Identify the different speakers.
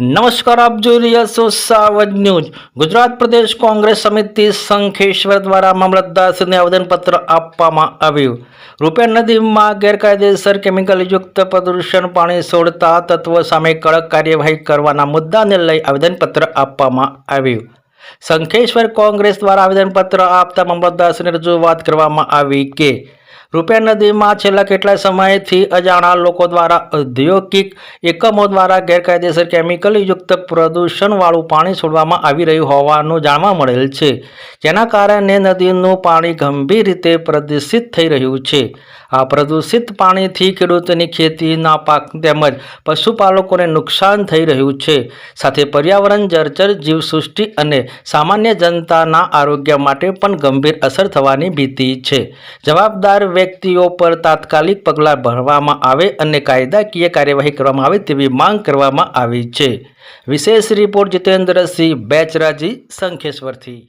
Speaker 1: નમસ્કાર, આપ જોઈ રહ્યા છો સાવજ ન્યૂઝ। ગુજરાત પ્રદેશ કોંગ્રેસ સમિતિ શંખેશ્વર દ્વારા મામલતદારશ્રીને આવેદનપત્ર આપવામાં આવ્યું। રૂપિયા નદીમાં ગેરકાયદેસર કેમિકલયુક્ત પ્રદૂષણ પાણી છોડતા તત્વો સામે કડક કાર્યવાહી કરવાના મુદ્દાને લઈ આવેદનપત્ર આપવામાં આવ્યું। શંખેશ્વર કોંગ્રેસ દ્વારા આવેદનપત્ર આપતા મામલતદારશ્રીને રજૂઆત કરવામાં આવી કે રૂપિયા નદીમાં છેલ્લા કેટલાય સમયથી અજાણા લોકો દ્વારા ઔદ્યોગિક એકમો દ્વારા ગેરકાયદેસર કેમિકલયુક્ત પ્રદૂષણવાળું પાણી છોડવામાં આવી રહ્યું હોવાનું જાણવા મળેલ છે, જેના કારણે નદીનું પાણી ગંભીર રીતે પ્રદૂષિત થઈ રહ્યું છે। આ પ્રદૂષિત પાણીથી ખેડૂતોની ખેતીના પાક તેમજ પશુપાલકોને નુકસાન થઈ રહ્યું છે, સાથે પર્યાવરણ, જળચર જીવસૃષ્ટિ અને સામાન્ય જનતાના આરોગ્ય માટે પણ ગંભીર અસર થવાની ભીતિ છે। જવાબદાર વ્યક્તિઓ પર તાત્કાલિક પગલાં ભરવામાં આવે અને કાયદાકીય કાર્યવાહી કરવામાં આવે તેવી માંગ કરવામાં આવી છે। વિશેષ રિપોર્ટ જીતેન્દ્રસિંહ બેચરાજી, શંખેશ્વરથી।